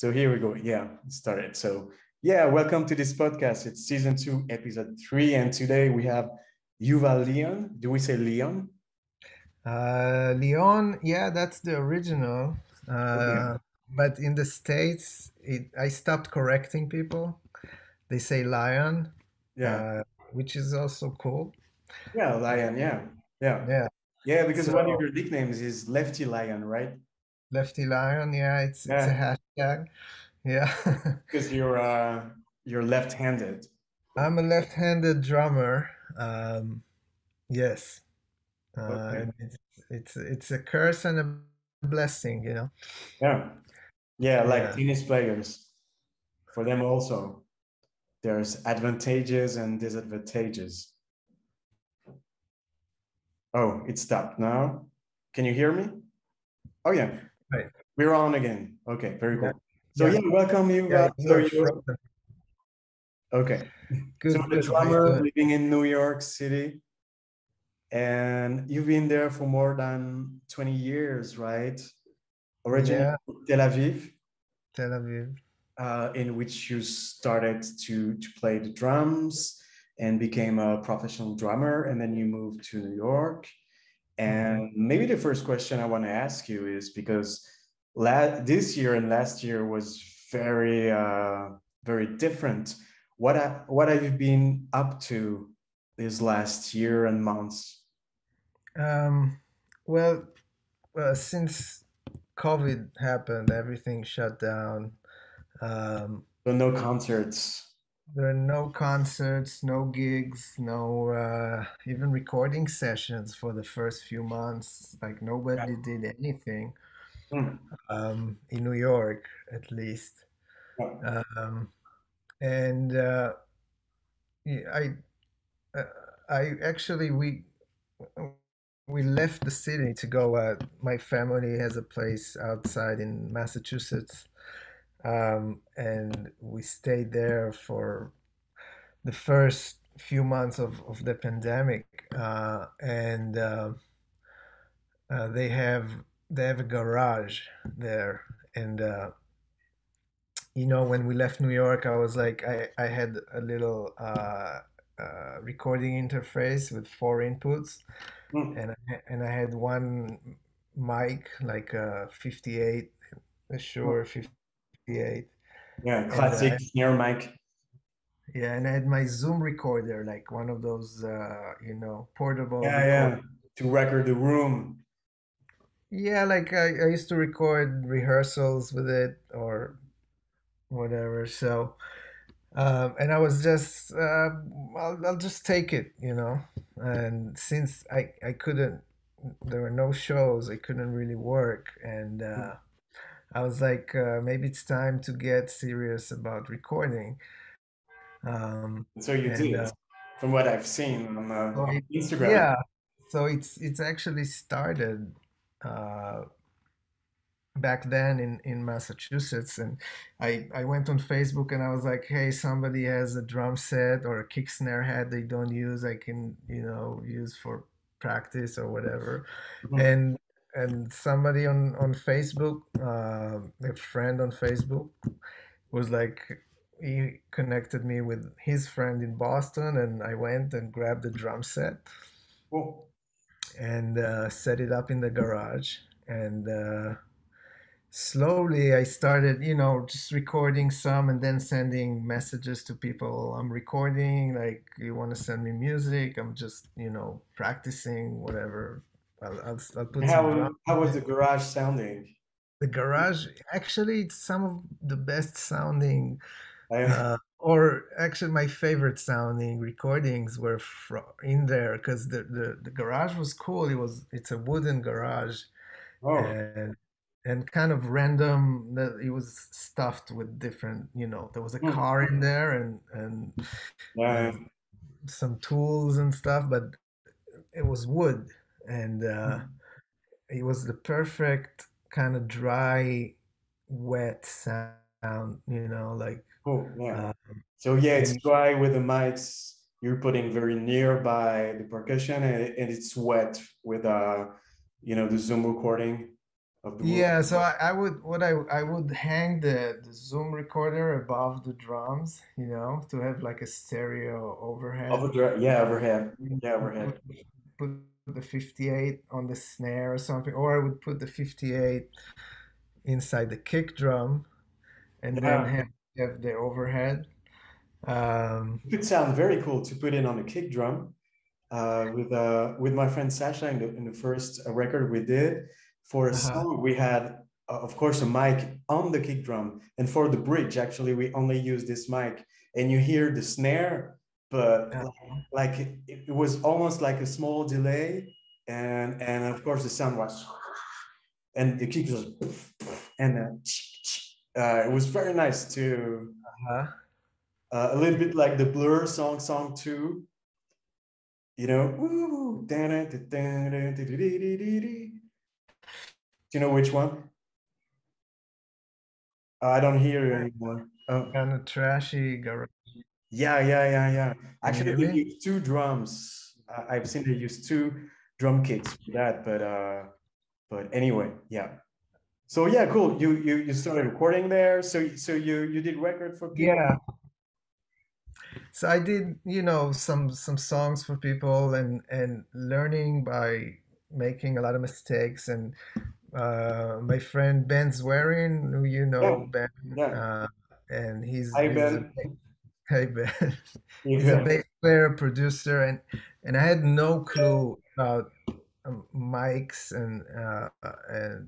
So here we go. Yeah, started. So yeah, welcome to this podcast. It's season 2, episode 3, and today we have Yuval Lion. Do we say Leon? Leon, yeah, that's the original. Okay. But in the States, I stopped correcting people. They say Lion, Yeah. uh, which is also cool. Yeah, Lion. Yeah. Yeah. Yeah. Yeah, because So one of your nicknames is Lefty Lion, right? Lefty Lion, yeah, it's a Yeah, hashtag. Yeah. because you're left-handed. I'm a left-handed drummer. Yes. Okay. And it's a curse and a blessing. Yeah. Yeah, like Yeah. tennis players. For them also, there's advantages and disadvantages. Oh, it stopped now. Can you hear me? Oh yeah, Right. we're on again. Okay, very Yeah. cool. So Yeah. yeah, welcome you. Yeah. So You're you're frozen. okay. So Good, the good. How you drummer doing? living in New York City, and you've been there for more than 20 years, right? Originally Yeah, from Tel Aviv, Tel Aviv. in which you started to play the drums and became a professional drummer, and then you moved to New York. Mhm. And maybe the first question I want to ask you is because this year and last year was very different. What have you been up to this last year and months? Um, well, since COVID happened, everything shut down. Um, So no concerts. there are no concerts, no gigs, no even recording sessions for the first few months. Like Yeah. nobody did anything Hmm. in New York, at least. Yeah. Um, and yeah, uh, I actually we left the city to go. My family has a place outside in Massachusetts, and we stayed there for the first few months of the pandemic. And they have a garage there, and when we left New York, I was like, I had a little recording interface with four inputs, Hmm. and I had one mic, like a 58, a Shure 58, Yeah, and classic snare mic. yeah, and I had my Zoom recorder, like one of those, portable Yeah, record. yeah. To record the room. Yeah, like I used to record rehearsals with it or whatever. So, and I was just, I'll just take it. And since I couldn't, there were no shows, I couldn't really work, and I was like, maybe it's time to get serious about recording. So you And did, from what I've seen on so Instagram. yeah, so it's actually started uh, back then in Massachusetts, and I went on Facebook and I was like, hey, somebody has a drum set or a kick snare head they don't use, I can use for practice or whatever. Mhm. And somebody on Facebook, a friend on Facebook, was like, he connected me with his friend in Boston, and I went and grabbed the drum set Cool. and set it up in the garage. And slowly I started, just recording some and then sending messages to people. I'm recording, like, you want to send me music? I'm just, practicing, whatever. I'll put some drums How in was it. the garage sounding? The garage, actually, it's some of the best sounding, I, or actually my favorite sounding recordings were in there, because the garage was cool. It's a wooden garage, oh, and kind of random, that it was stuffed with different, there was a hmm, car in there, and yeah, uh, some tools and stuff, but it was wood, and it was the perfect kind of dry, wet sound, like, cool, yeah. uh, So yeah, it's and dry with the mics. You're putting very nearby the percussion, and it's wet with the Zoom recording. of the wood. Yeah, so I would I would hang the Zoom recorder above the drums, to have like a stereo overhead. Yeah, overhead. Yeah, Put, overhead. put the 58 on the snare or something, or I would put the 58 inside the kick drum and then Yeah, have the overhead. Um, it could sound very cool to put in on a kick drum. With my friend Sasha in the first record we did for a uh-huh. song we had of course a mic on the kick drum, and for the bridge actually we only use this mic, and you hear the snare, but Uh, like it was almost like a small delay, and of course the sound was, and the kick was and it was very nice to uh-huh. a little bit like the Blur song 2, you know, ooh, do you know which one? I don't hear you anymore. Oh, Kind of trashy garage. yeah. Can you Actually, hear they me? use two drums. I've seen they use two drum kits for that, but anyway, yeah. So yeah, cool. You started recording there. So you did record for people. Yeah. So I did, some songs for people and learning by making a lot of mistakes. And my friend Ben Zwerin, who you know, Yeah, Ben, yeah. and he's Hi he's a Ben. hey Ben, Hey he's a Ben. bass player, producer, and I had no clue about mics and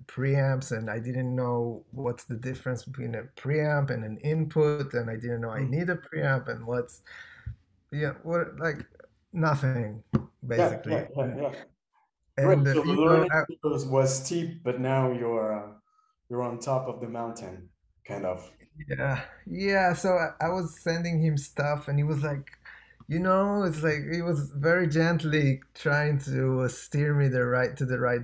preamps, and I didn't know what's the difference between a preamp and an input, and I didn't know I need a preamp and what's yeah what like nothing basically. Yeah. Great. And So the learning was steep, but now you're on top of the mountain, kind of. yeah. So I was sending him stuff, and he was like, it's like he was very gently trying to steer me the right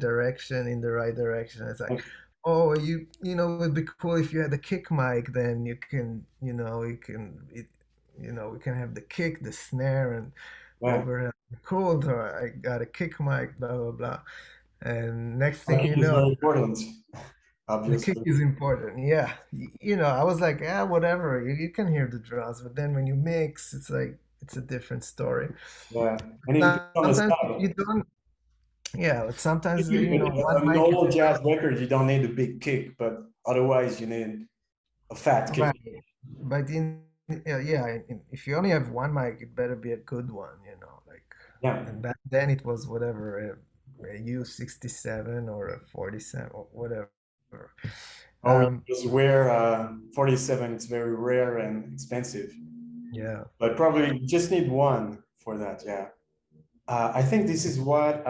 direction, in the right direction. It's like, oh, it'd be cool if you had a kick mic, then you can, we can have the kick, the snare, and Yeah. overhead. Cool. So I got a kick mic, blah blah blah. And next thing Hiking you is know, very important, the kick obviously. is important. Yeah. I was like, yeah, whatever. You can hear the drums, but then when you mix, it's like it's a different story. Yeah. And it depends on the Sometimes if style. you don't, yeah, but sometimes one A mic is normal enough. jazz record, you don't need a big kick, but otherwise you need a fat kick. Right. But if you only have one mic, it better be a good one, like. Yeah. And back then it was whatever, a U67 or a 47 or whatever. Oh, Um, because where 47, it's very rare and expensive. yeah. But probably you just need one for that. Yeah. I think this is what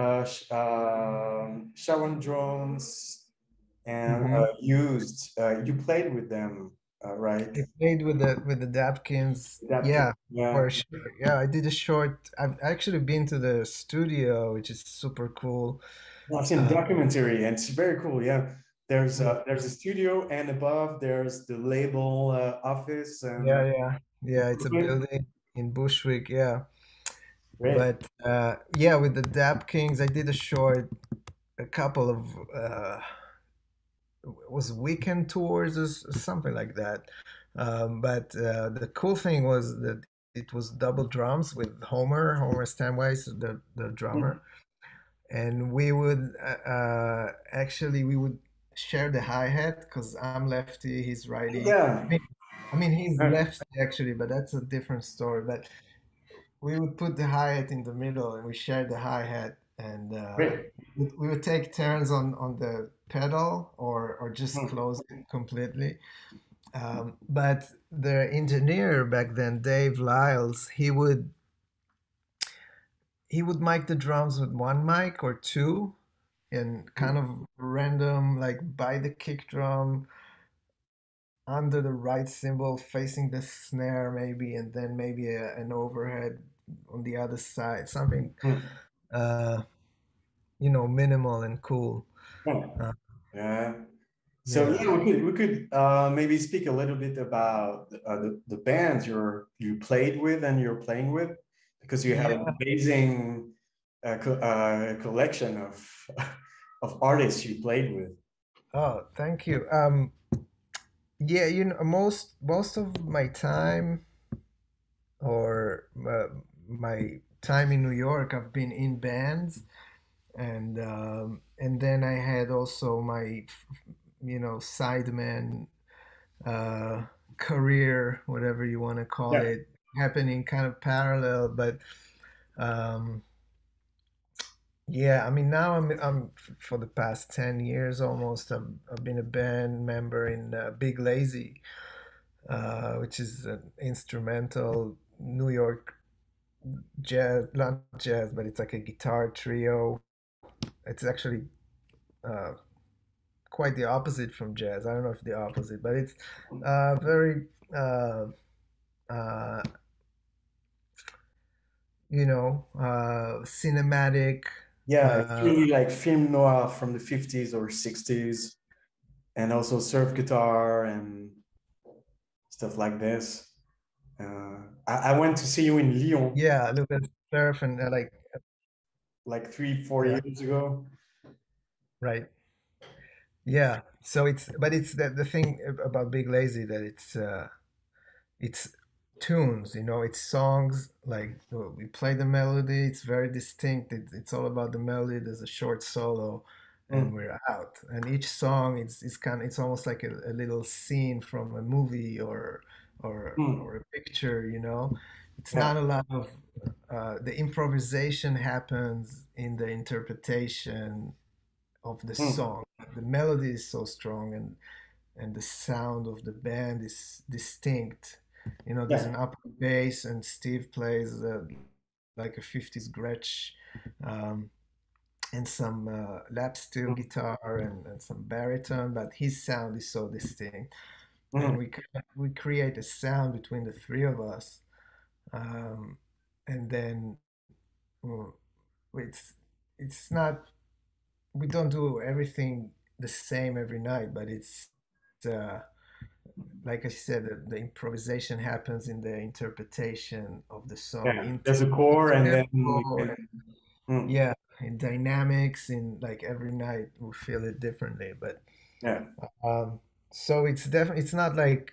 Sharon Jones and hmm used. You played with them, right? I played with the Dapkins. That Yeah, yeah. for a short. Yeah, I did a short. I've actually been to the studio, which is super cool. I've seen a Uh, documentary and it's very cool. Yeah. yeah, There's a studio, and above there's the label office and yeah. It's a building in Bushwick. Yeah, great. but yeah, with the Dapkins, I did a couple of was weekend tours or something like that. But the cool thing was that it was double drums with Homer Stanwise, the drummer, and we would actually we would share the hi-hat because I'm lefty, he's righty. Yeah. I mean he's Yeah. lefty actually, but that's a different story. But we would put the hi-hat in the middle and we shared the hi-hat, and Great. we would take turns on the pedal or just Hmm. close it completely. But the engineer back then, Dave Lyles, he would mic the drums with one mic or two, and kind of random, like by the kick drum under the right cymbal facing the snare maybe, and then maybe an overhead on the other side, something Hmm. uh minimal and cool. Yeah. uh, Yeah. So yeah, yeah, we could maybe speak a little bit about the bands you played with and you're playing with, because you have an yeah, amazing collection of of artists you played with. Oh, thank you. Yeah, most of my time or my time in New York, I've been in bands, and then I had also my, sideman uh, career, whatever you want to call Yeah. it, happening kind of parallel. But um, yeah, I mean, now for the past 10 years almost, I've been a band member in Big Lazy, which is an instrumental New York jazz, not jazz, but it's like a guitar trio. It's actually uh, quite the opposite from jazz. I don't know if the opposite, but it's very, uh, uh, cinematic. Yeah, it's Uh, really like film noir from the 50s or 60s, and also surf guitar and stuff like this. I went to see you in Lyon yeah, a little bit of surf and like, like 3, 4 yeah, years ago. right. Yeah. So but it's the thing about Big Lazy that it's tunes, it's songs. Like, we play the melody, it's very distinct. It's all about the melody. There's a short solo, and Mm, we're out. And each song, it's almost like a little scene from a movie or mm, a picture. It's yeah. not a lot of the improvisation happens in the interpretation of the Mm, song. The melody is so strong, and the sound of the band is distinct. There's yeah. an upper bass, and Steve plays like a 50s Gretsch, um, and some lap steel Mm, guitar, and some baritone, but his sound is so distinct. And mm, we create a sound between the three of us, um, and then uh, it's it's not we don't do everything the same every night, but it's uh, like I said, the improvisation happens in the interpretation of the song, yeah. There's a in core, and then you tempo, can. and Mm, yeah, in dynamics. In like every night we feel it differently, but yeah. um, so it's not like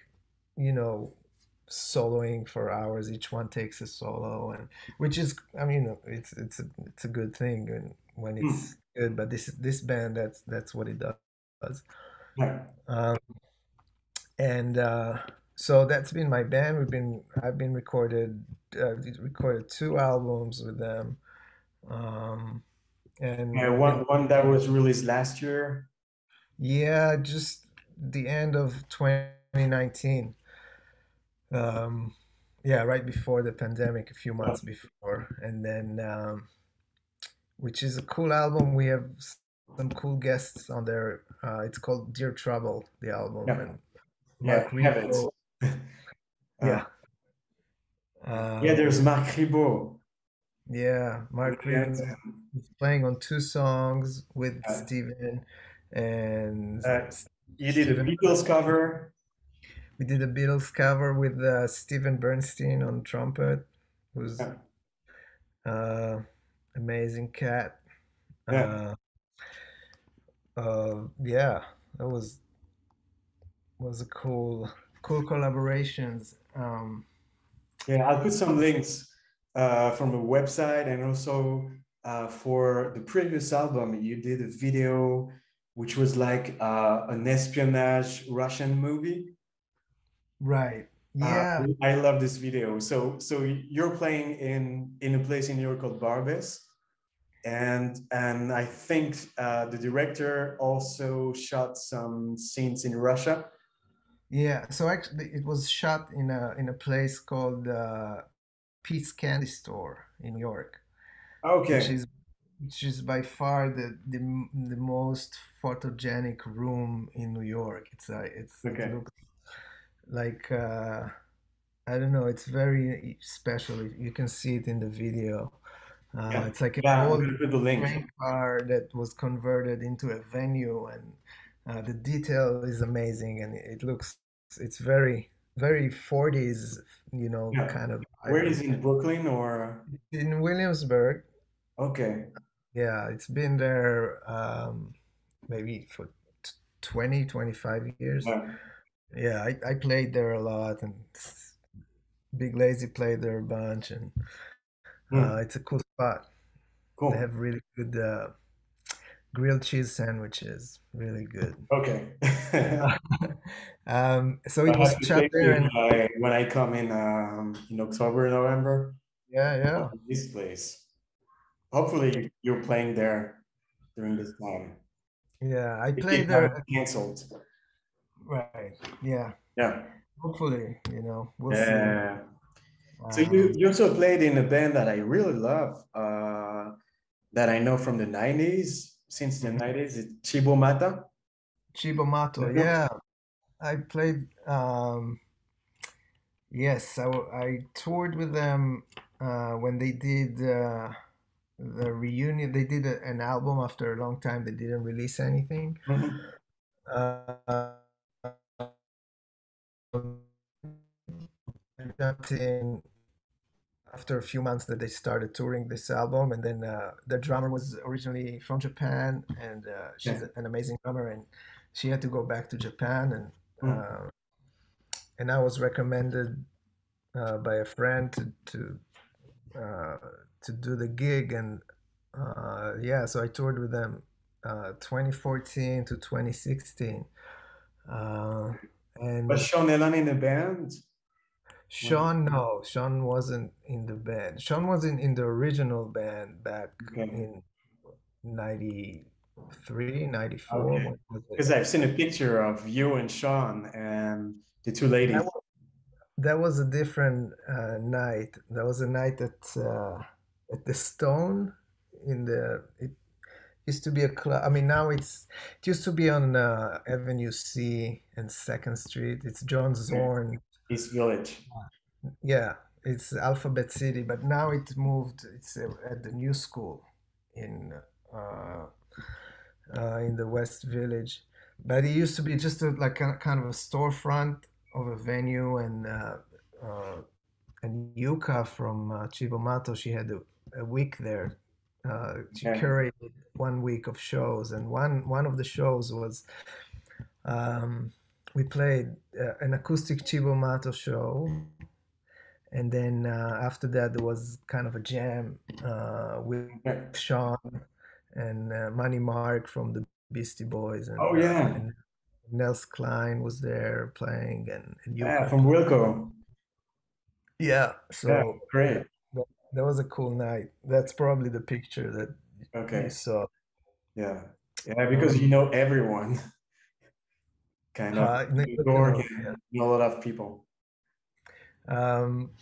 you know soloing for hours. Each one takes a solo, and which is, I mean, it's a good thing when Mm, it's good. But this band, that's what it does. yeah. Um, and so that's been my band. I've been recorded 2 albums with them, um, and Yeah. we've been One that was released last year. yeah, just the end of 2019. Um, yeah, right before the pandemic, a few Yeah. months before, and then which is a cool album. We have some cool guests on there. It's called Dear Trouble, the album, Yeah. and Yeah. Mark I have it. Rebo. Uh, Yeah. yeah. Um, There's Marc Ribot. Yeah, Mark Rebo is playing on 2 songs with Uh, Steven, and uh, you did a Steven. Beatles cover. We did a Beatles cover with Steven Bernstein on trumpet, who's Yeah. uh, amazing cat. Yeah. Uh, yeah, that was a cool collaborations. Yeah. I'll put some links from a website, and also for the previous album, you did a video which was like an espionage Russian movie. Right. Uh, Yeah. I love this video. So you're playing in a place in New York called Barbès, and I think the director also shot some scenes in Russia. Yeah. So actually, it was shot in a place called Pete's Candy Store in New York, which Okay, is which is by far the most photogenic room in New York. It okay, looks like I don't know. It's very special. You can see it in the video. yeah, It's like an yeah. I'm old gonna put the link. train car that was converted into a venue, and the detail is amazing, and it's very 40s, Yeah, kind of where vibe. is it, in Brooklyn or? In Williamsburg. Okay, Yeah, it's been there maybe for 20, 25 years. Yeah. Yeah, I played there a lot, and Big Lazy played there a bunch, and Hmm. it's a cool spot. They Cool. have really good grilled cheese sandwiches, really good. Okay. So I it was have to shot take there, you and when I come in October, November, yeah, yeah, this place. yeah, Hopefully you're playing there during this time. yeah. I If it played there, hasn't canceled. right? Yeah, Yeah. hopefully, we'll see. Yeah. So you Um, you also played in a band that I really love, that I know from the 90s, since the mhm. 90s, it's Chibo Mata. Chibomato, yeah, I played. Yes, I toured with them when they did the reunion. They did an album after a long time. They didn't release anything. Mhm. Uh, I jumped in after a few months that they started touring this album, and then the drummer was originally from Japan, and she's Yeah. an amazing drummer, and she had to go back to Japan, Mm. and I was recommended by a friend uh, to do the gig, and yeah, so I toured with them 2014 to 2016. Uh, Was and Sean Elan in the band? When, Sean, no, Sean wasn't in the band. Sean was in the original band back okay. in 93, 94. Okay. When was it? Because I've seen a picture of you and Sean and the two That ladies. was, that was a different night. That was a night at the Stone it used to be a club. I mean, now it used to be on Avenue C and Second Street. It's John Okay. Zorn. East Village. Yeah, it's Alphabet City, but now it moved. It's at the new school in uh, in the West Village. But it used to be just like a kind of a storefront of a venue, uh, and Yuka from Chibomato, she had a week there. She Okay. curated 1 week of shows, and one of the shows was we played an acoustic Chibomato show, and then after that there was kind of a jam with Okay. Sean and Manny Mark from the Beastie Boys, Oh yeah. and Nels Klein was there playing, and Yeah, Yuka from played. Wilco. Yeah, Yeah, so great. that, that was a cool night. That's probably the picture that you Okay. saw. Yeah. Yeah, because you Um, know everyone, kind of. in New New York York, and yeah. you know a lot of people.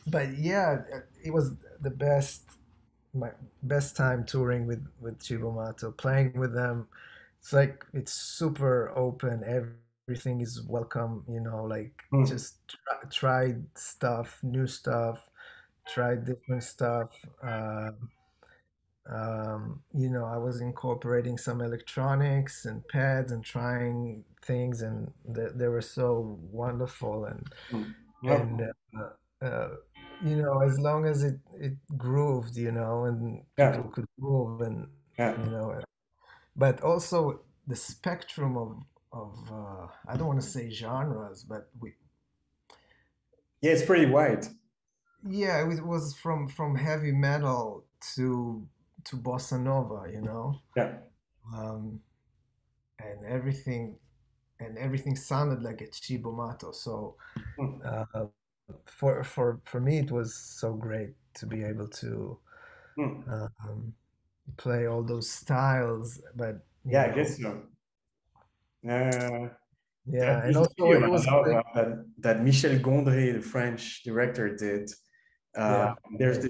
But yeah, it was the my best time touring with Chibomato, playing with them. It's like it's super open. Everything is welcome. Like Hmm. just try stuff, new stuff, try different stuff. I was incorporating some electronics and pads and trying things, and they were so wonderful. And Hmm. and Okay. uh, as long as it grooved, and people Yeah. could move, and Yeah. you know, but also the spectrum of I don't want to say genres, but Yeah, it's pretty wide. yeah, it was from heavy metal to bossa nova, Yeah. um, and everything sounded like a Chibomato. So Hmm. uh, for me, it was so great to be able to Hmm. um, play all those styles, but Yeah, I guess so. Uh, yeah, and there's a also video it I was love great. that Michel Gondry, the French director, did. Uh, Yeah, there's yeah,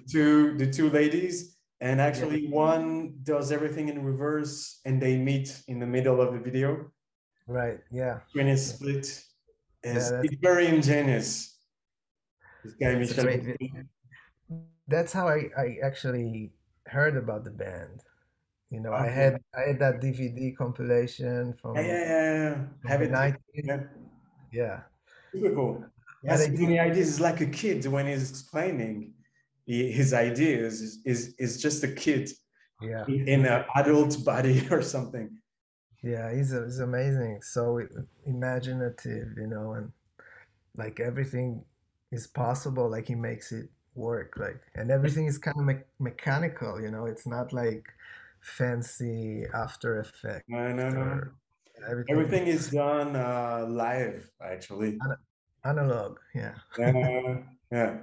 the two ladies, and yeah, actually one does everything in reverse, and they meet in the middle of the video. right, yeah, When it's yeah, split, yeah. is That's it's very ingenious. This guy that's a Michel great. Gondry. That's how I actually heard about the band. I Okay. had I had that DVD compilation Yeah, yeah, yeah, yeah. from Have the it too. 90s. Yeah, Yeah, super cool. He but has I so did. many ideas. It's like a kid when he's explaining his ideas. Is just a kid Yeah, in he's a an adult body or something. Yeah, he's amazing. So imaginative, and like everything is possible. Like he makes it work. Like, and everything is kind of mechanical. It's not like fancy After No, no, Effect no. or everything Everything is done live, actually. ana- analog. Yeah. Yeah, yeah.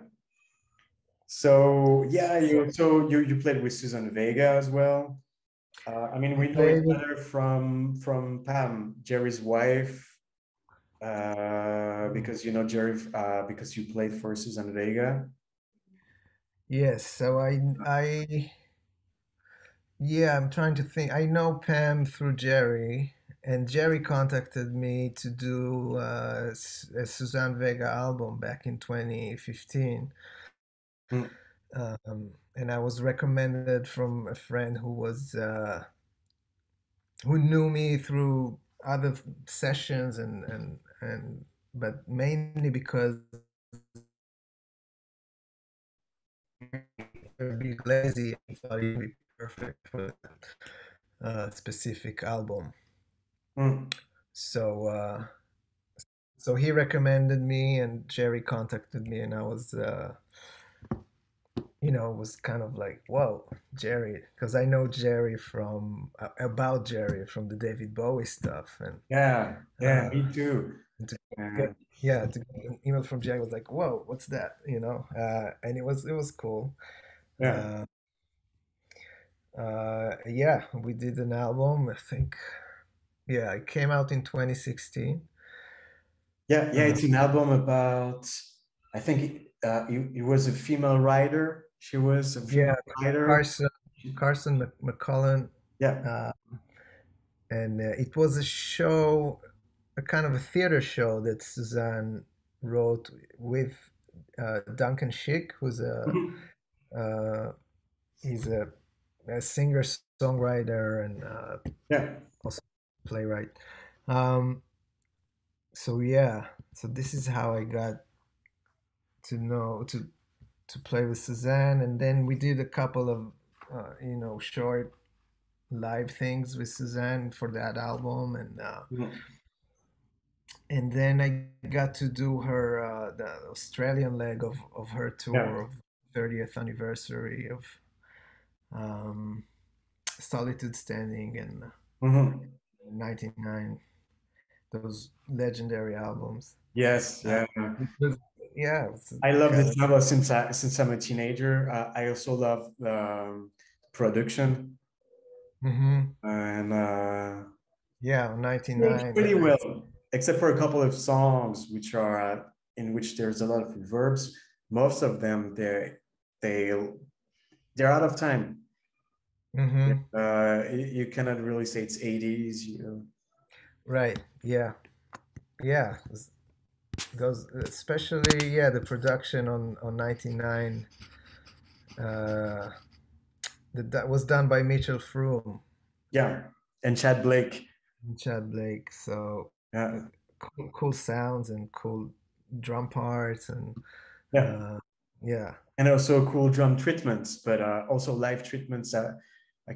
So yeah, So you played with Susan Vega as well. I mean, I we know each played it. other from Pam, Jerry's wife, because you know Jerry, because you played for Susan Vega. Yes. So yeah, I'm trying to think. I know Pam through Jerry, and Jerry contacted me to do a Suzanne Vega album back in 2015. Mm, And I was recommended from a friend who knew me through other sessions and but mainly because he'd be lazy and he thought he'd be perfect for that specific album. mm. So so he recommended me, and Jerry contacted me, and I was kind of like, whoa, Jerry, because I know Jerry from about Jerry from the David Bowie stuff, Yeah, yeah, uh, me too. and to Uh, get yeah to get an email from Jerry was like, whoa, what's that? And it was cool. yeah, Uh, yeah, we did an album. I think, yeah, it came out in 2016. yeah, yeah. Uh, It's an album about. I think it was a female writer. She was a yeah, female writer. Carson Carson McCullen, Yeah. uh, and it was a show, a kind of a theater show that Suzanne wrote with Duncan Schick, who's Mhm. uh, he's a singer songwriter and Yeah, also playwright. Um, so yeah, so this is how I got to know to play with Suzanne, and then we did a couple of short live things with Suzanne for that album, mhm. and then I got to do her the Australian leg of her Yeah. tour of 30th anniversary of um, Solitude Standing and Mhm. 99, those legendary albums. Yes, Uh, yeah. it was, yeah, it's I love kind this of. novel since I'm a teenager. I also love the production Hmm. and Yeah, works 99. pretty well, except for a couple of songs which are in which there's a lot of reverbs. Most of them they they're out of time. Hmm. You cannot really say it's 80s. Right. Yeah. Yeah. Those, especially, yeah, the production on 99, uh, that was done by Mitchell Froome Yeah, and Chad Blake. and Chad Blake. So uh, Yeah, cool sounds and cool drum parts and yeah, uh, yeah, and also cool drum treatments, but also live treatments. I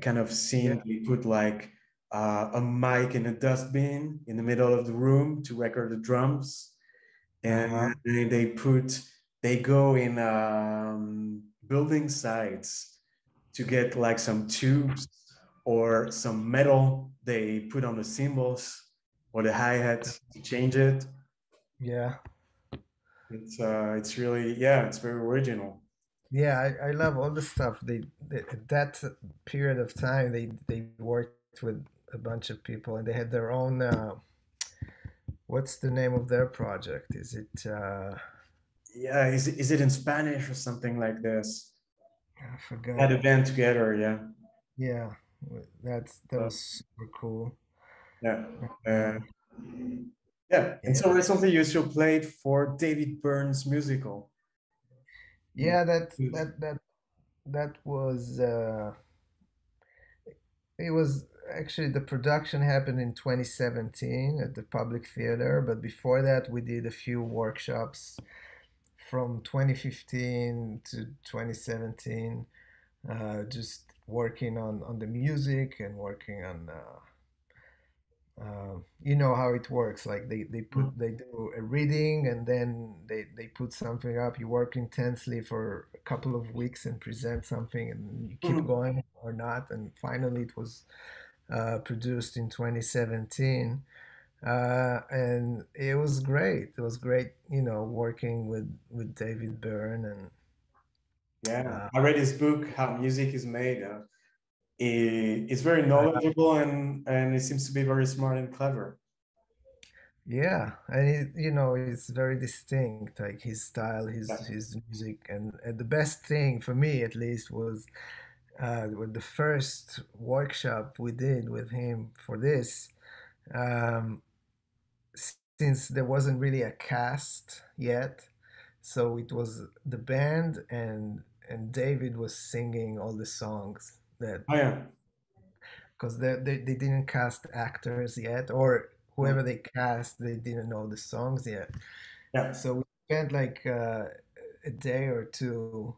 kind of yeah, seen they put like a mic in a dustbin in the middle of the room to record the drums, and uh-huh, they go in building sites to get like some tubes or some metal they put on the cymbals or the hi-hats to change it. yeah, It's really, yeah, it's very original. yeah. I love all the stuff they at that period of time. They worked with a bunch of people, and they had their own. What's the name of their project? Is it? Yeah, is it in Spanish or something like this? I Had forgot. a band together, yeah. Yeah, that Uh, was super cool. yeah. Uh, Uh, yeah. And so yeah, recently you still played for David Byrne's musical. yeah. That was. It was actually, the production happened in 2017 at the Public Theater, but before that we did a few workshops from 2015 to 2017, just working on the music and working on you know how it works. Like Mm. they do a reading and then they put something up. You work intensely for a couple of weeks and present something, and you keep Mhm. going or not. And finally, it was produced in 2017, and it was great. It was great, you know, working with David Byrne and Yeah, uh, I read his book, How Music is Made. He's very uh, knowledgeable and he seems to be very smart and clever. yeah, and you know, it's very distinct, like his style, Yeah. his music, and the best thing for me, at least, was with the first workshop we did with him for this. Um, since there wasn't really a cast yet, so it was the band and David was singing all the songs that Oh yeah. because they didn't cast actors yet, or Mm. whoever they cast, they didn't know the songs yet. Yeah. So we spent like a day or two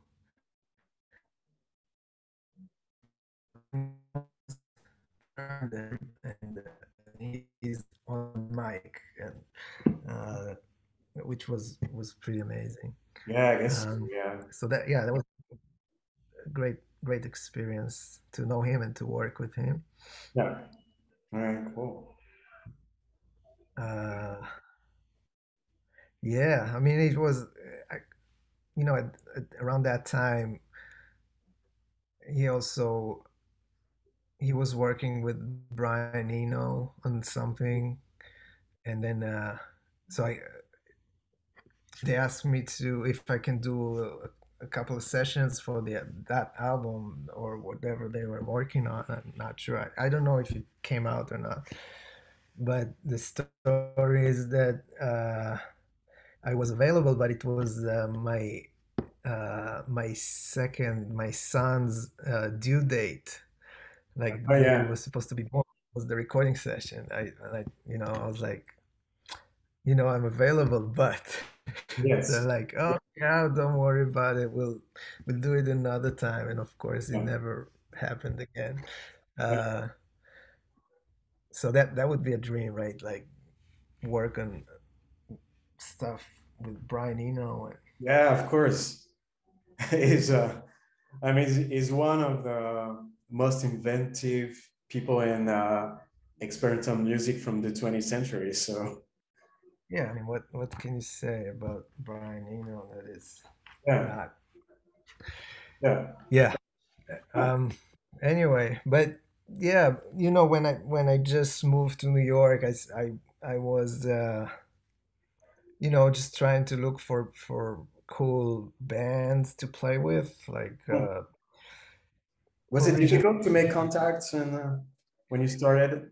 and he's on mic, and which was pretty amazing. Yeah, I guess so. Um, Yeah. so that yeah, that was a great experience to know him and to work with him. Yeah. All right, cool. Uh, yeah, I mean it was, you know, around that time he also he was working with Brian Eno on something, and then so I they asked me to if I can do a couple of sessions for that album or whatever they were working on. I'm not sure. I don't know if it came out or not. But the story is that I was available, but it was my son's due date. Like Oh the day he yeah. was supposed to be born was the recording session. You know, I was like, you know, I'm available, but they're Yes. like, oh yeah, don't worry about it. We'll do it another time. And of course, it Yeah. never happened again. Yeah. Uh, so that would be a dream, right? Like work on stuff with Brian Eno. And Yeah, of course. He's I mean he's one of the most inventive people in experimental music from the 20th century. So yeah, I mean, what can you say about Brian Eno that is yeah. not? Yeah. Yeah. Yeah. Um. Anyway, but yeah, you know, when I just moved to New York, I was you know, just trying to look for cool bands to play with, like Hmm. Was it original. difficult to make contacts and when you started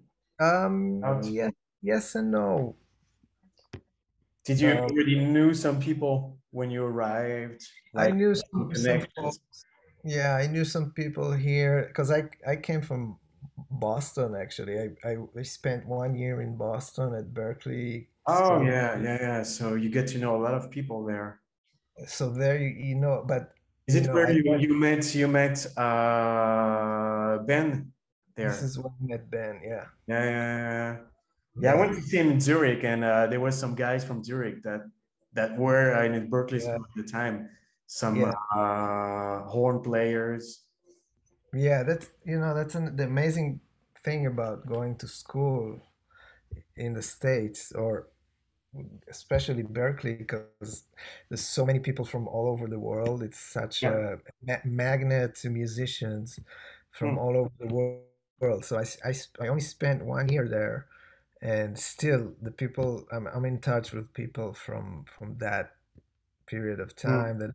out? Yeah, yes and no. Did you Um, already knew some people when you arrived, I like knew to some connect? folks. Yeah, I knew some people here because I came from Boston actually. I spent 1 year in Boston at Berkeley Oh School. yeah, yeah, yeah. So you get to know a lot of people there. So there you know, but Is you it know, where I went. you met Ben This there? is when I met Ben. Yeah, Yeah, yeah, yeah. Yeah, I yeah, went to see him in Zurich, and there were some guys from Zurich that were in Berkeley yeah, School at the time. Some yeah, horn players. yeah. That's you know the amazing thing about going to school in the States, or especially Berkeley, because there's so many people from all over the world. It's such Yeah. a magnet to musicians from Hmm. all over the world. So I only spent 1 year there, and still the people I'm in touch with people from that period of Hmm. time that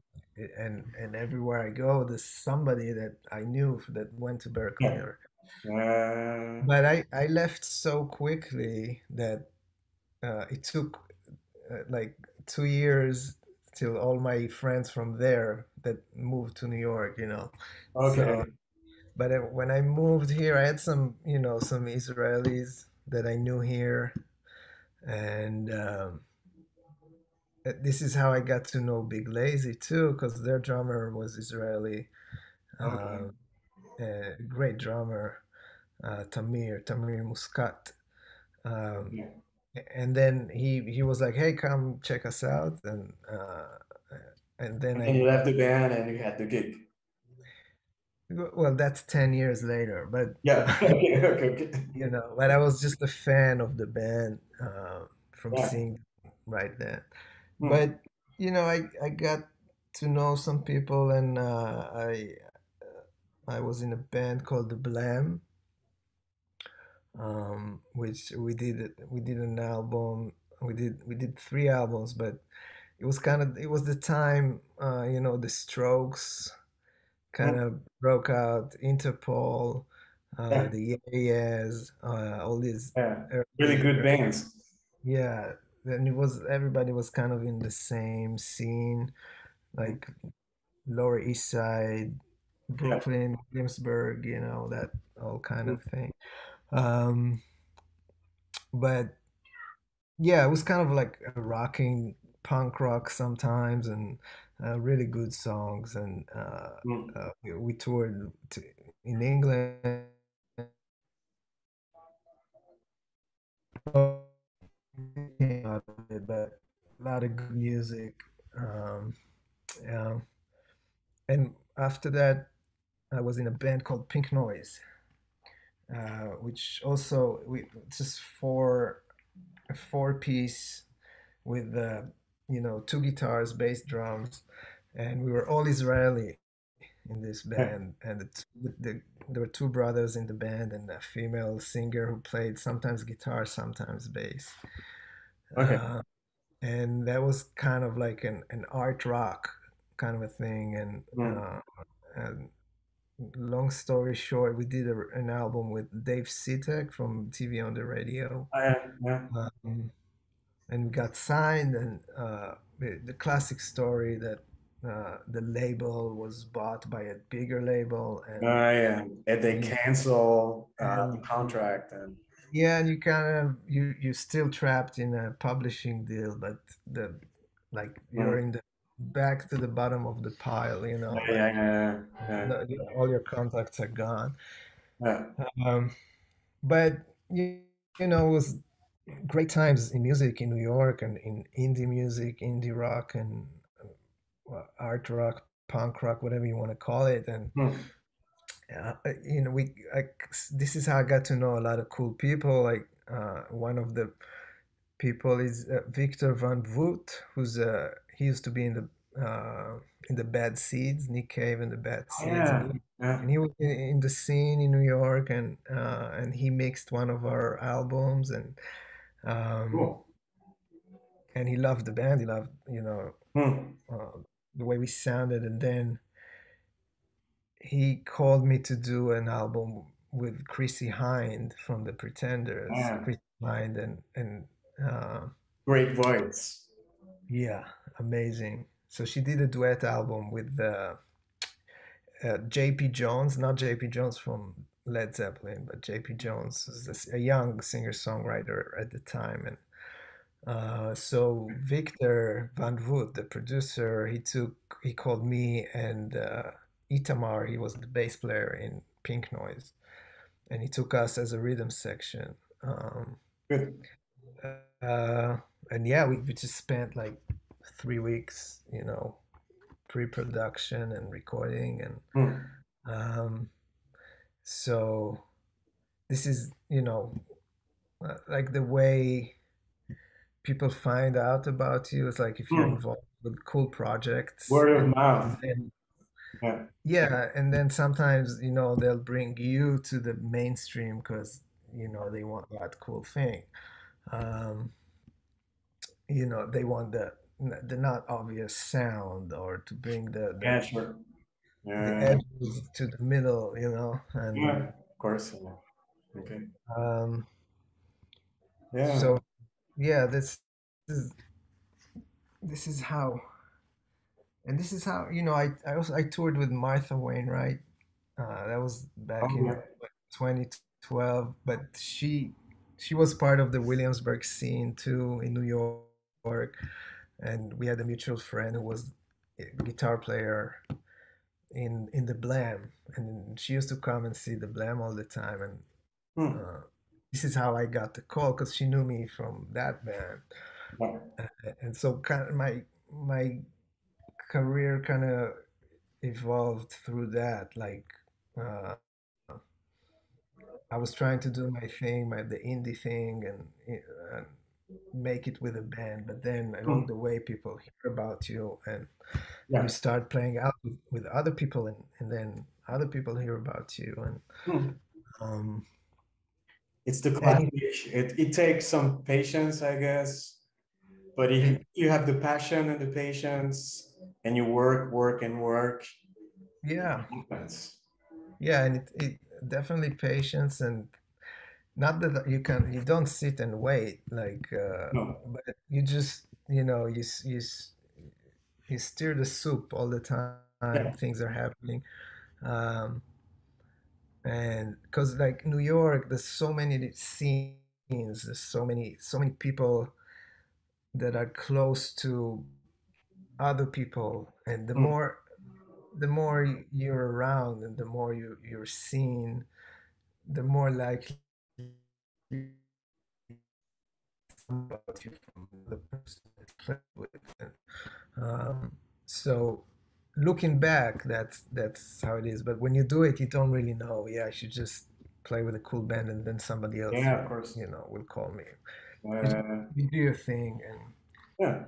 and everywhere I go, there's somebody that I knew that went to Berkeley Yeah. or Uh, but I left so quickly that it took like 2 years till all my friends from there that moved to New York, you know. So, okay. but when I moved here, I had some, you know, some Israelis that I knew here, and this is how I got to know Big Lazy too, because their drummer was Israeli, Okay. uh, a great drummer, Tamir Muscat. Um, Yeah. and then he was like, "Hey, come check us out," and then And then you left the band and you had the gig. well, that's 10 years later, but Yeah. Okay. Okay. Okay. but I was just a fan of the band from Yeah. seeing right then. Hmm. But I got to know some people, and I was in a band called the Blam, which we did an album. We did three albums, but it was the time the Strokes kind Hmm. of broke out, Interpol, Yeah. the Yeah, all these Yeah. Really early, good bands. yeah. Then it was everybody was kind of in the same scene, Hmm. like Lower East Side, Yeah. Brooklyn, Williamsburg, that all kind Hmm. of thing. Um, but yeah, it was kind of like a rocking punk rock sometimes, and really good songs. And Hmm. we toured in England. Came out of it, but a lot of good music. Um, yeah. And after that, I was in a band called Pink Noise, which also it's just a four-piece with two guitars, bass, drums, and we were all Israeli in this Yeah. band. And there were two brothers in the band and a female singer who played sometimes guitar, sometimes bass. Okay. Uh, and that was kind of like an art rock kind of a thing. Hmm. And long story short, we did an album with Dave Sitek from TV on the Radio. Yeah. Yeah. Um, and we got signed, and the classic story that the label was bought by a bigger label, Yeah. And they you, cancel the and contract and yeah, and you kind of you still trapped in a publishing deal, but the like you're hmm. in the back to the bottom of the pile, Yeah. like Yeah. Yeah. Yeah. all your contacts are gone. Yeah. Um, but it was great times in music in New York and in indie music, indie rock, and art rock, punk rock, whatever you want to call it. And Hmm. we this is how I got to know a lot of cool people. Like one of the people is Victor Van Voot, who's he used to be in the Bad Seeds, Nick Cave and the Bad Seeds, and Yeah. Yeah. he was in the scene in New York, and he mixed one of our albums, um, Cool. and he loved the band. He loved Hmm. the way we sounded, and then he called me to do an album with Chrissy Hind from the Pretenders. Yeah. Chrissy Hind and uh, Great voice. yeah, amazing. So she did a duet album with J.P. Jones, not J.P. Jones from Led Zeppelin, but J.P. Jones was a young singer-songwriter at the time. And so Victor Van Voot, the producer, he called me and Itamar, he was the bass player in Pink Noise, and he took us as a rhythm section. Um, Good. uh, and yeah, we just spent like 3 weeks, pre-production and recording, and Hmm. um, so this is like the way people find out about you is like if you're Hmm. involved with cool projects, Word of and mouth. then Yeah. yeah, and then sometimes they'll bring you to the mainstream because they want that cool thing. um they want the not obvious sound, or to bring the Yeah. Sure. the Yeah. edges to the middle, Yeah. and Of course. Yeah. Okay. um Yeah. so yeah, is this is how this is how I toured with Martha Wainwright. That was back Oh in yeah. 2012, but she was part of the Williamsburg scene too in New York, and we had a mutual friend who was a guitar player in the Blam, and she used to come and see the Blam all the time, and Hmm. this is how I got the call because she knew me from that band. Yeah. And so kind of my career kind of evolved through that. Like uh, I was trying to do my thing, the indie thing, and make it with a band. But then along Mm. the way, people hear about you, and you Yeah. start playing out with other people, and then other people hear about you, Mm. um, It's the and classic. It takes some patience, I guess. But if it, you have the passion and the patience and you work and work, yeah, it happens. yeah, and it definitely patience and not that you don't sit and wait like No. but you just you stir the soup all the time, Yeah. things are happening. um and because like New York, there's so many scenes, there's so many people that are close to other people, and Mm. the more you're around and the more you're seen, the more likely about you from the person that you play with. And, so looking back, that's how it is. But when you do it, you don't really know. Yeah, I should just play with a cool band, and then somebody else Yeah, of will, course. will call me. You, Uh, you do your thing, yeah.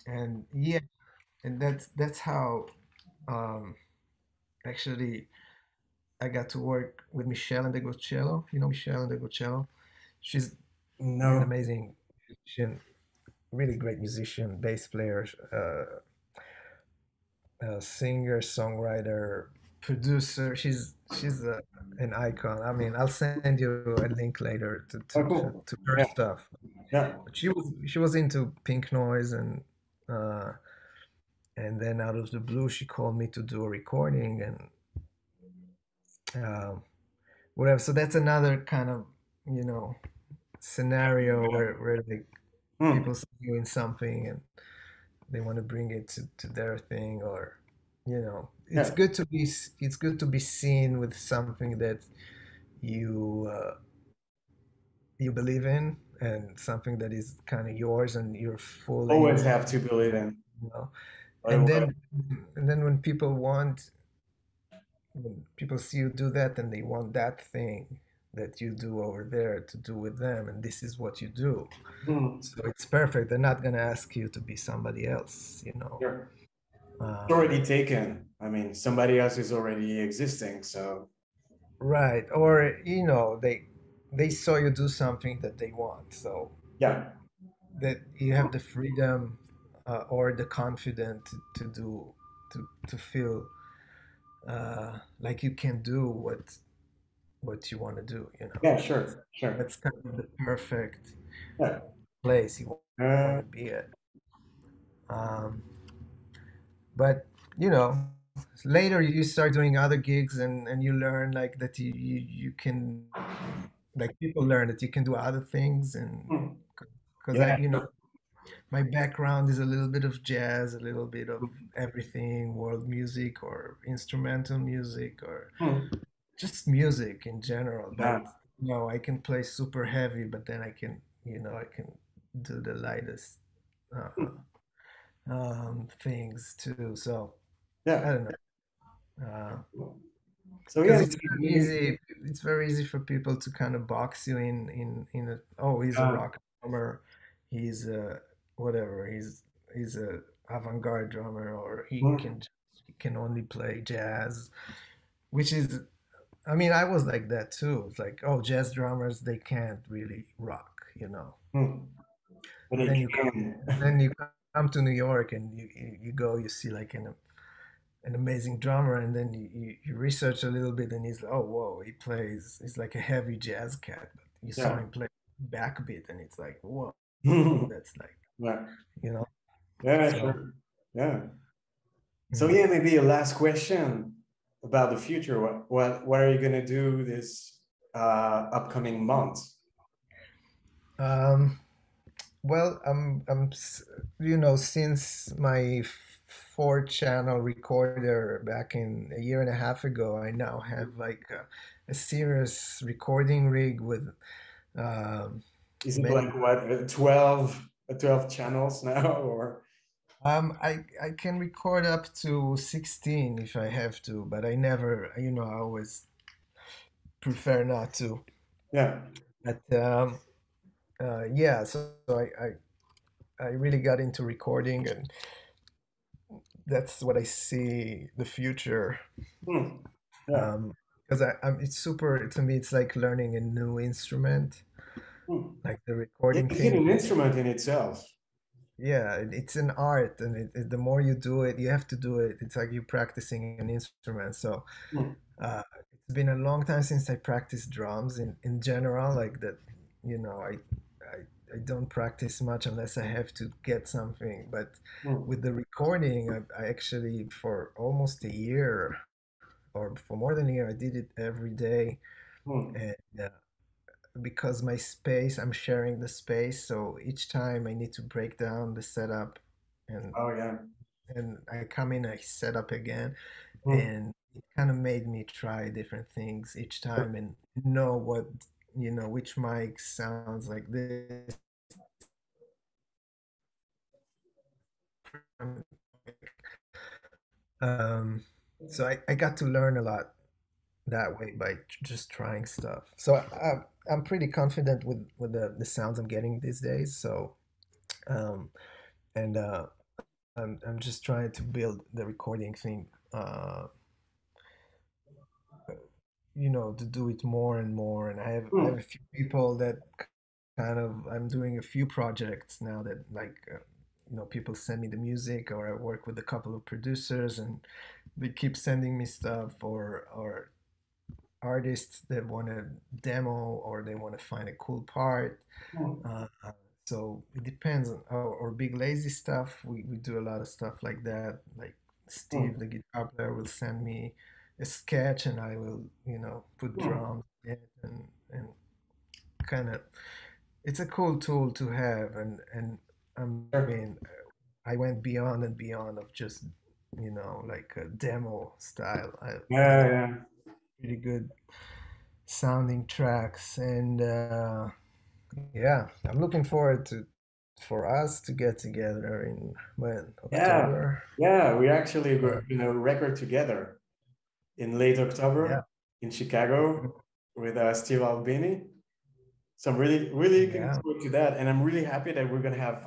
and yeah, and that's how um, actually I got to work with Michelle and the Gocello. You know Michelle and the Gocello? She's an No. amazing musician, really great musician, bass player, singer, songwriter, producer. She's an icon. I mean, I'll send you a link later to Oh, to to, cool. to her Yeah. stuff. Yeah. But she was into Pink Noise, uh, and then out of the blue she called me to do a recording and um, whatever. So that's another kind of you know scenario where like Mm. people see you in something and they want to bring it to their thing, or it's Yeah. good to be seen with something that you you believe in, and something that is kind of yours and you're fully Always in, have to believe in. you know and Otherwise, then when people see you do that, and they want that thing that you do over there to do with them, and this is what you do, mm, so it's perfect. They're not going to ask you to be somebody else. you're it's um, already taken. I mean, somebody else is already existing. So Right. Or, they saw you do something that they want. So yeah. that you have the freedom or the confidence to do to feel like you can do what you want to do. Yeah. That's Sure. Sure. that's kind of the perfect Yeah. place you want Uh, to be at. Um, but you know, later you start doing other gigs, and you learn like that you can, like, people learn that you can do other things. And mm, because yeah. I my background is a little bit of jazz, a little bit of everything, world music or instrumental music or Mm, just music in general. But yeah. I can play super heavy, but then I can do the lightest uh, Mm, things too. So I yeah. don't know. So yeah, Because maybe. it's very easy for people to kind of box you in a, oh, he's a Uh, rock drummer, he's a whatever, he's a avant-garde drummer, or mm, he can only play jazz, which is, I mean, I was like that too. It's like, oh, jazz drummers, they can't really rock. mm, but And it then you come can. then you come to New York, and you go, you see like an amazing drummer, and then you research a little bit, and he's like, oh, whoa, he's like a heavy jazz cat, but you saw Yeah. him play backbeat, and it's like, whoa, that's like, Yeah. you know Yeah. so Sure. Yeah. So mm. yeah, maybe a last question about the future. What are you gonna do this upcoming month? um well, since my four channel recorder back in a year and a half ago, I now have like a serious recording rig with Is it many. like what, 12, 12 channels now or? I can record up to 16 if I have to, but I never, I always prefer not to. Yeah. But yeah, so I really got into recording, and that's what I see the future. Hmm. Yeah. Because it's super, to me, it's like learning a new instrument, Hmm. like the Yeah, recording is it thing. an instrument in itself? Yeah, it's an art, and the more you do it, you have to do it. It's like you practicing an instrument. So Hmm. uh, it's been a long time since I practiced drums in general. Like that, you know, I don't practice much unless I have to get something. But Hmm. with the recording, I actually for almost a year or for more than a year, I did it every day, Hmm. and because my space, I'm sharing the space, so each time I need to break down the setup, and Oh yeah. I come in, I set up again, Hmm. and it kind of made me try different things each time and know which mic sounds like this. Um, so I got to learn a lot that way by just trying stuff. So I'm pretty confident with the sounds I'm getting these days. So um, and I'm just trying to build the recording thing, to do it more and more. And I have Hmm. a few people that kind of I'm doing a few projects now that like people send me the music, or I work with a couple of producers, and they keep sending me stuff, or artists that want to demo, or they want to find a cool part. Hmm. Uh, so it depends on or big lazy stuff. We do a lot of stuff like that. Like Steve, Hmm. the guitar player, will send me a sketch, and I will, put Hmm. drums in it, and kind of. It's a cool tool to have, and I Sure. mean, I went beyond and beyond of just, like a demo style. I Yeah, have yeah. pretty good sounding tracks, and yeah, I'm looking forward to for us to get together in when Yeah. October. Yeah. We actually Uh, were, record together in late yeah, October in Chicago with Steve Albini. So I'm really, really looking yeah. forward to that, and I'm really happy that we're gonna have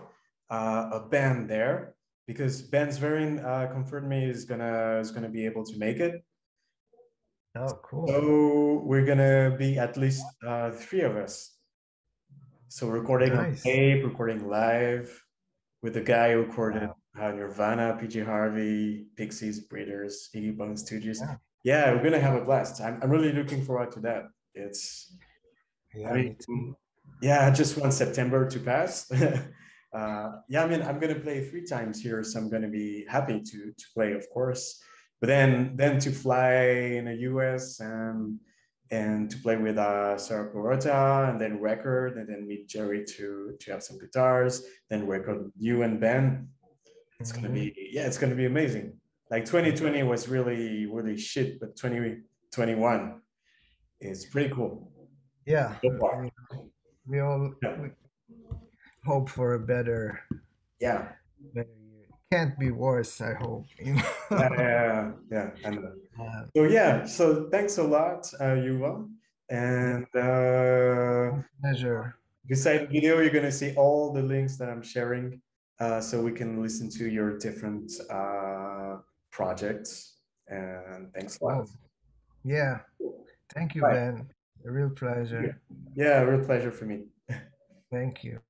a band there because Ben Sverin confirmed me is gonna be able to make it. Oh, cool. So we're gonna be at least three of us. So recording on Nice. tape, recording live with the guy who recorded Wow. Nirvana, PJ Harvey, Pixies, Breeders, Iggy Pop, Stooges. Yeah. Yeah, we're gonna have a blast. I'm really looking forward to that. It's I Yeah, mean, me too. yeah, I just want September to pass. Yeah, I mean, I'm gonna play 3 times here, so I'm gonna be happy to play, of course. But then to fly in the US and to play with Sarah Perota and then record and then meet Jerry to have some guitars, then record you and Ben. It's gonna Hmm. be yeah, it's gonna be amazing. Like 2020 was really really shit, but 2021 is pretty cool Yeah, so far. we all Yeah. we hope for a Yeah. better year. It can't be worse, I hope. Yeah, yeah, yeah, yeah, I know. Uh, So yeah, so thanks a lot, Yuval. yeah, And my pleasure. beside the video, you're gonna see all the links that I'm sharing, so we can listen to your different projects. And thanks a lot. Cool. Yeah. Thank you, Bye. Ben. A real pleasure. Yeah, real pleasure for me. Thank you.